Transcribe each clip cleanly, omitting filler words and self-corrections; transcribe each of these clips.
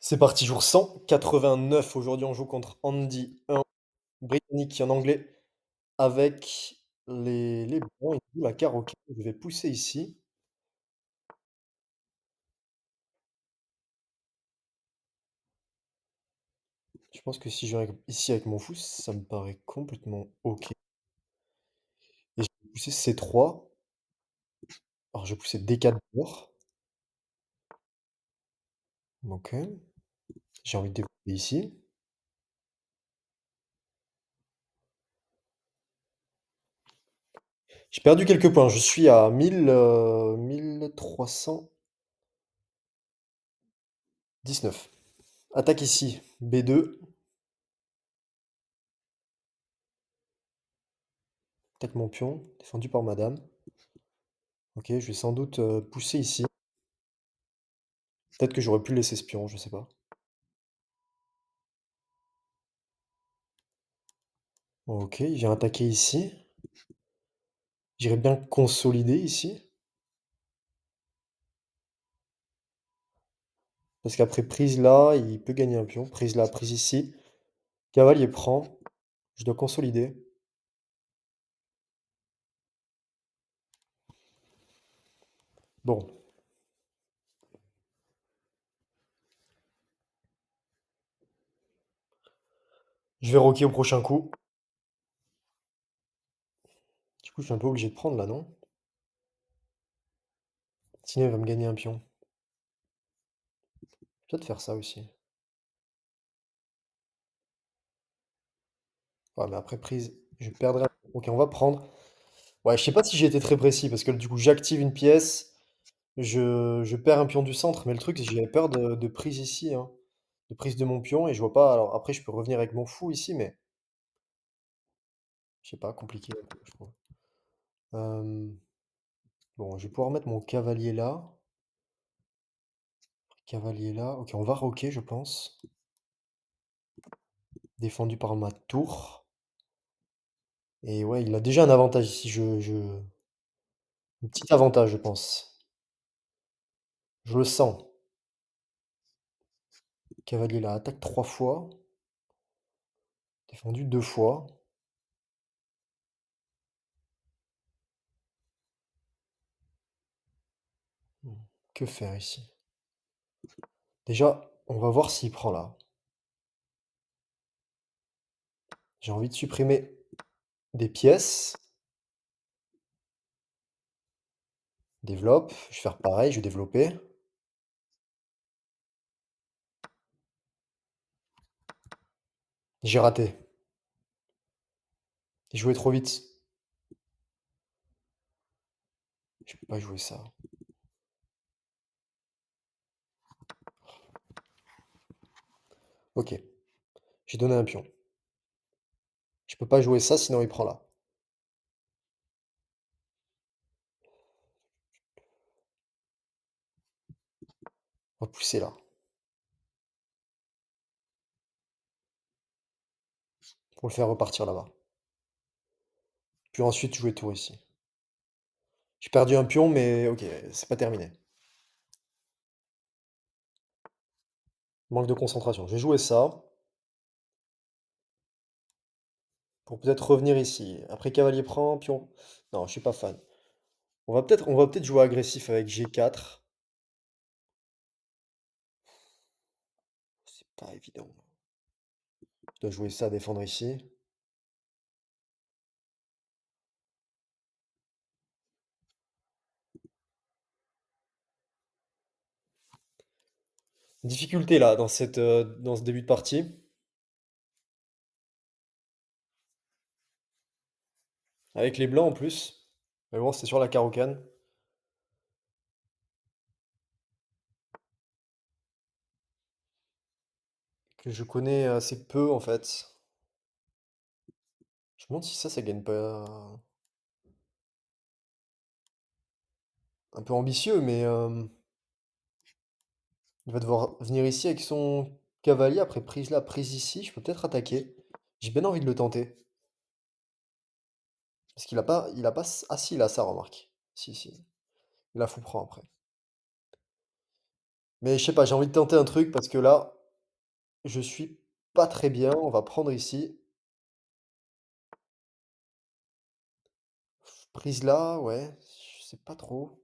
C'est parti, jour 189. Aujourd'hui, on joue contre Andy, un britannique en anglais, avec les blancs et nous, la Caroline. Je vais pousser ici. Je pense que si je viens ici avec mon fou, ça me paraît complètement OK. Et je vais pousser C3. Alors, je vais pousser D4 d'abord. OK. J'ai envie de développer ici. J'ai perdu quelques points. Je suis à 1319. Attaque ici. B2. Attaque mon pion. Défendu par madame. OK, je vais sans doute pousser ici. Peut-être que j'aurais pu le laisser espion, je sais pas. OK, j'ai attaqué ici. J'irais bien consolider ici. Parce qu'après prise là, il peut gagner un pion. Prise là, prise ici. Cavalier prend. Je dois consolider. Bon, je vais roquer au prochain coup. Du coup, je suis un peu obligé de prendre là, non? Sinon, il va me gagner un pion. Je vais peut-être faire ça aussi. Ouais, mais après prise, je perdrai. Ok, on va prendre. Ouais, je sais pas si j'ai été très précis parce que du coup, j'active une pièce. Je perds un pion du centre, mais le truc, c'est que j'avais peur de prise ici, hein. De prise de mon pion, et je vois pas. Alors après, je peux revenir avec mon fou ici, mais je sais pas, compliqué un peu, je trouve. Euh, bon, je vais pouvoir mettre mon cavalier là. Cavalier là. Ok, on va roquer, je pense. Défendu par ma tour. Et ouais, il a déjà un avantage ici. Un petit avantage, je pense. Je le sens. Cavalier là, attaque 3 fois. Défendu 2 fois. Que faire ici? Déjà, on va voir s'il prend là. J'ai envie de supprimer des pièces. Développe. Je vais faire pareil, je vais développer. J'ai raté. J'ai joué trop vite. Je peux pas jouer ça. Ok. J'ai donné un pion. Je peux pas jouer ça, sinon il prend là. On va pousser là. Pour le faire repartir là-bas. Puis ensuite jouer tour ici. J'ai perdu un pion, mais ok, c'est pas terminé. Manque de concentration. Je vais jouer ça. Pour peut-être revenir ici. Après cavalier prend, pion. Non, je suis pas fan. On va peut-être jouer agressif avec G4. C'est pas évident. Je dois jouer ça, défendre ici. Difficulté là, dans ce début de partie. Avec les blancs en plus. Mais bon, c'est sur la carocane. Que je connais assez peu en fait. Je me demande si ça gagne pas. Un peu ambitieux, mais il va devoir venir ici avec son cavalier. Après prise là, prise ici. Je peux peut-être attaquer. J'ai bien envie de le tenter. Parce qu'il a pas. Il a pas. Ah si, il a ça, remarque. Si, si. Il a fou prend après. Mais je sais pas, j'ai envie de tenter un truc parce que là. Je suis pas très bien, on va prendre ici. Prise là, ouais, je sais pas trop.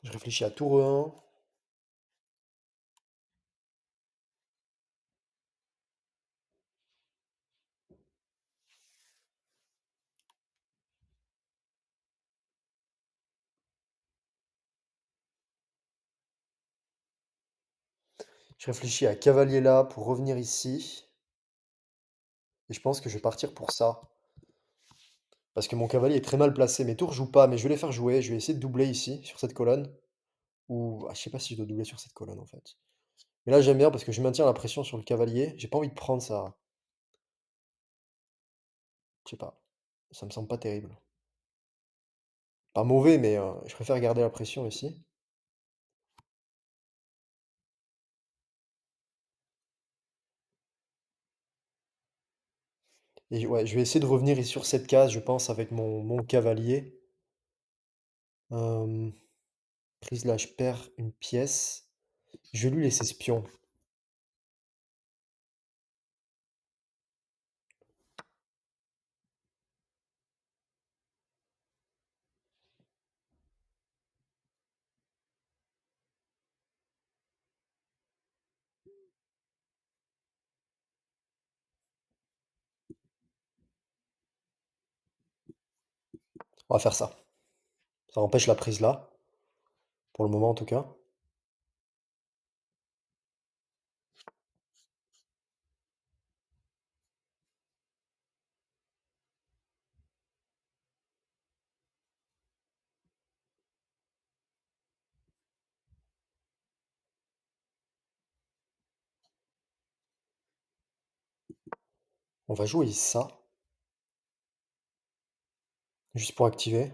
Je réfléchis à tour 1. Je réfléchis à cavalier là pour revenir ici. Et je pense que je vais partir pour ça. Parce que mon cavalier est très mal placé. Mes tours jouent pas, mais je vais les faire jouer. Je vais essayer de doubler ici, sur cette colonne. Ou je sais pas si je dois doubler sur cette colonne en fait. Mais là j'aime bien parce que je maintiens la pression sur le cavalier. J'ai pas envie de prendre ça. Je sais pas. Ça me semble pas terrible. Pas mauvais, mais je préfère garder la pression ici. Et ouais, je vais essayer de revenir ici sur cette case, je pense, avec mon cavalier. Euh, Prise là, je perds une pièce. Je vais lui laisser ce pion. On va faire ça. Ça empêche la prise là, pour le moment en tout cas. On va jouer ça, juste pour activer.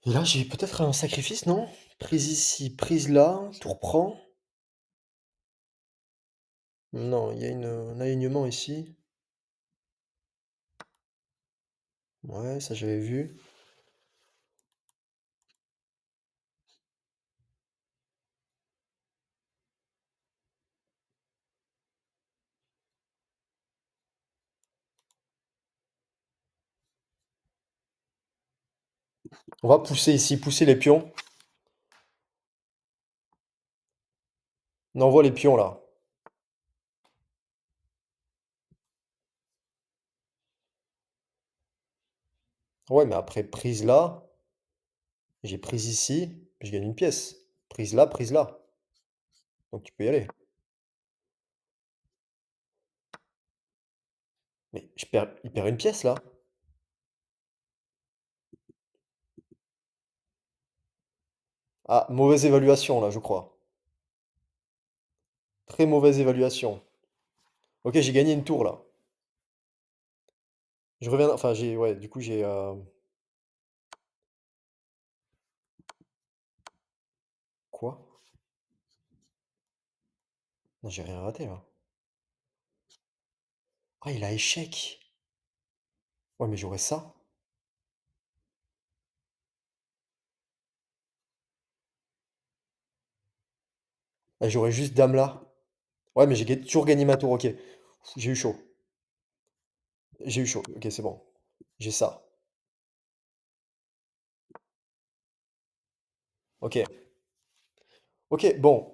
Et là, j'ai peut-être un sacrifice, non? Prise ici, prise là, tour prend. Non, il y a un alignement ici. Ouais, ça j'avais vu. On va pousser ici, pousser les pions. On envoie les pions là. Ouais, mais après prise là, j'ai prise ici, je gagne une pièce. Prise là, prise là. Donc tu peux y aller. Mais il perd une pièce là. Ah, mauvaise évaluation là, je crois. Très mauvaise évaluation. Ok, j'ai gagné une tour là. Je reviens, enfin j'ai, ouais, du coup j'ai, quoi? Non, j'ai rien raté là. Ah, il a échec. Ouais, mais j'aurais ça. Ah, j'aurais juste dame là. Ouais, mais toujours gagné ma tour, ok. J'ai eu chaud. J'ai eu chaud, ok, c'est bon. J'ai ça. Ok. Ok, bon.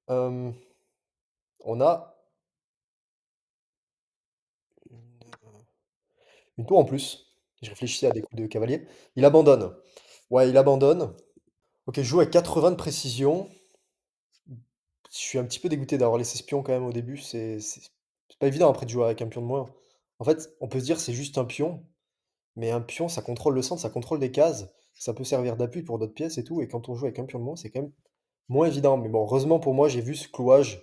Euh, on a une tour en plus. Je réfléchissais à des coups de cavalier. Il abandonne. Ouais, il abandonne. Ok, je joue avec 80 de précision. Je suis un petit peu dégoûté d'avoir laissé ce pion quand même au début. C'est pas évident après de jouer avec un pion de moins. En fait, on peut se dire c'est juste un pion, mais un pion, ça contrôle le centre, ça contrôle des cases. Ça peut servir d'appui pour d'autres pièces et tout. Et quand on joue avec un pion de moins, c'est quand même moins évident. Mais bon, heureusement pour moi, j'ai vu ce clouage.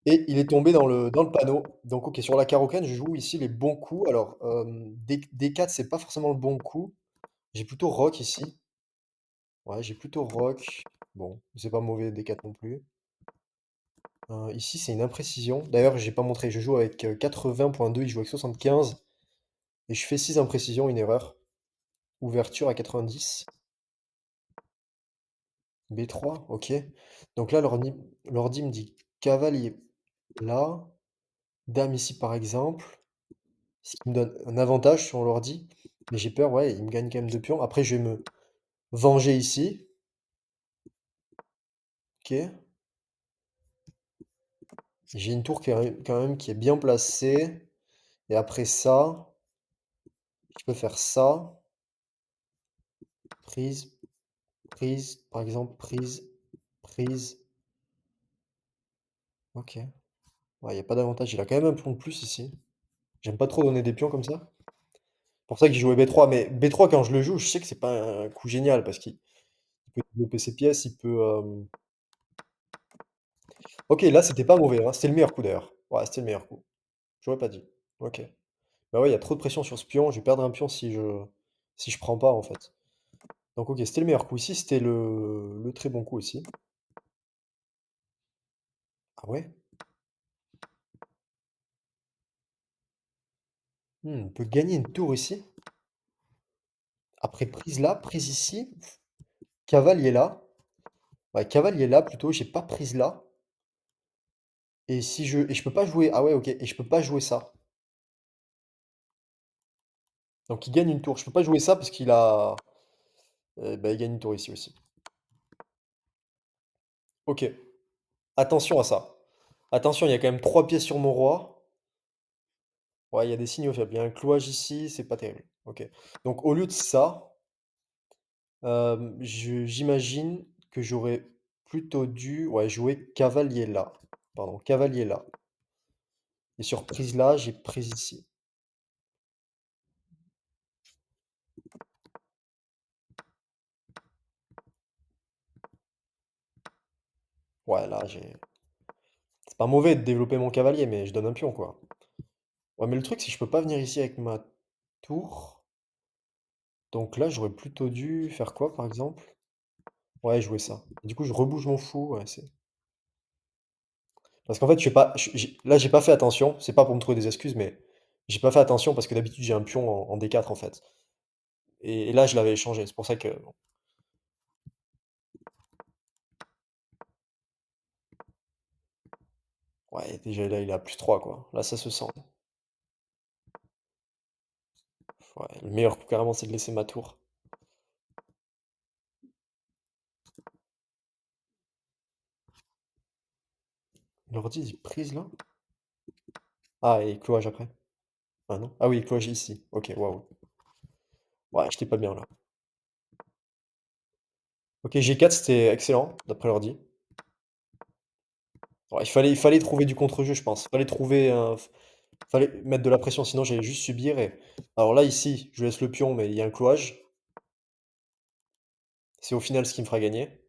Et il est tombé dans le panneau. Donc OK, sur la carocane, je joue ici les bons coups. Alors, D4, c'est pas forcément le bon coup. J'ai plutôt roc ici. Ouais, j'ai plutôt roc. Bon, c'est pas mauvais D4 non plus. Ici, c'est une imprécision. D'ailleurs, j'ai pas montré. Je joue avec 80.2, il joue avec 75. Et je fais 6 imprécisions, une erreur. Ouverture à 90. B3, ok. Donc là, l'ordi me dit cavalier là, dame ici par exemple, ce qui me donne un avantage sur l'ordi. Mais j'ai peur, ouais, il me gagne quand même 2 pions. Après, je vais me venger ici. Ok. J'ai une tour quand même qui est bien placée. Et après ça, je peux faire ça. Prise, prise, par exemple, prise, prise. Ok. Ouais, il n'y a pas d'avantage. Il a quand même un pion de plus ici. J'aime pas trop donner des pions comme ça. Pour ça que j'ai joué B3. Mais B3, quand je le joue, je sais que c'est pas un coup génial parce qu'il peut développer ses pièces. Il peut. Ok, là, c'était pas mauvais, hein. C'était le meilleur coup d'ailleurs. Ouais, c'était le meilleur coup. J'aurais pas dit. Ok. Bah ouais, il y a trop de pression sur ce pion. Je vais perdre un pion si je prends pas en fait. Donc ok, c'était le meilleur coup ici. C'était le très bon coup aussi. Ah ouais? On peut gagner une tour ici. Après prise là, prise ici. Cavalier là. Ouais, cavalier là plutôt. J'ai pas prise là. Et je peux pas jouer. Ah ouais, ok. Et je peux pas jouer ça. Donc il gagne une tour. Je peux pas jouer ça parce qu'il a. Bah, il gagne une tour ici aussi. Ok. Attention à ça. Attention, il y a quand même 3 pièces sur mon roi. Ouais, il y a des signaux faibles. Il y a un clouage ici, c'est pas terrible. Ok. Donc au lieu de ça, j'imagine que j'aurais plutôt dû, ouais, jouer cavalier là. Pardon, cavalier là. Et sur prise là, j'ai prise ici. Ouais, là, c'est pas mauvais de développer mon cavalier, mais je donne un pion, quoi. Ouais, mais le truc, c'est que je peux pas venir ici avec ma tour. Donc là, j'aurais plutôt dû faire quoi, par exemple? Ouais, jouer ça. Du coup, je rebouge mon fou. Ouais, parce qu'en fait, je sais pas, là, j'ai pas fait attention. C'est pas pour me trouver des excuses, mais j'ai pas fait attention parce que d'habitude, j'ai un pion en D4 en fait. Et là, je l'avais échangé. C'est pour ça que, bon. Ouais, déjà là, il est à +3 quoi. Là, ça se sent. Ouais, le meilleur coup, carrément, c'est de laisser ma tour. L'ordi, il prise là? Ah, et cloage après. Ah non? Ah oui, cloage ici. Ok, waouh. Ouais, j'étais pas bien là. Ok, G4, c'était excellent, d'après l'ordi. Ouais, il fallait trouver du contre-jeu, je pense. Fallait mettre de la pression, sinon j'allais juste subir. Alors là, ici, je laisse le pion, mais il y a un clouage. C'est au final ce qui me fera gagner.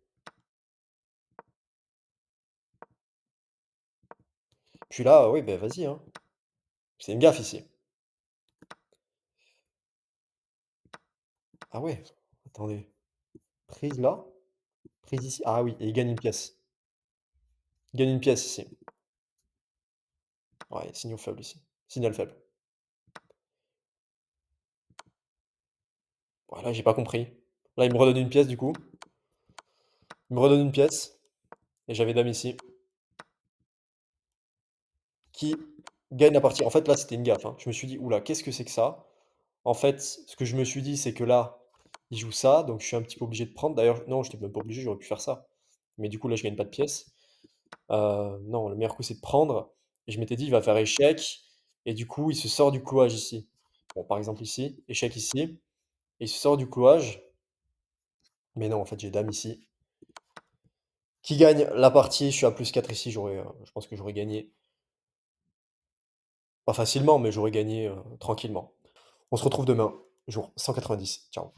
Puis là, oui, ben vas-y, hein. C'est une gaffe ici. Ah ouais, attendez. Prise là, prise ici. Ah oui, et il gagne une pièce. Il gagne une pièce ici. Ouais, signal faible ici. Signal faible. Voilà, j'ai pas compris. Là, il me redonne une pièce du coup. Il me redonne une pièce. Et j'avais dame ici. Qui gagne la partie. En fait, là, c'était une gaffe, hein. Je me suis dit, oula, qu'est-ce que c'est que ça? En fait, ce que je me suis dit, c'est que là, il joue ça, donc je suis un petit peu obligé de prendre. D'ailleurs, non, je n'étais même pas obligé, j'aurais pu faire ça. Mais du coup, là, je gagne pas de pièce. Non, le meilleur coup, c'est de prendre. Et je m'étais dit, il va faire échec. Et du coup, il se sort du clouage ici. Bon, par exemple ici, échec ici. Et il se sort du clouage. Mais non, en fait, j'ai dame ici. Qui gagne la partie? Je suis à +4 ici. Je pense que j'aurais gagné. Pas facilement, mais j'aurais gagné tranquillement. On se retrouve demain, jour 190. Ciao.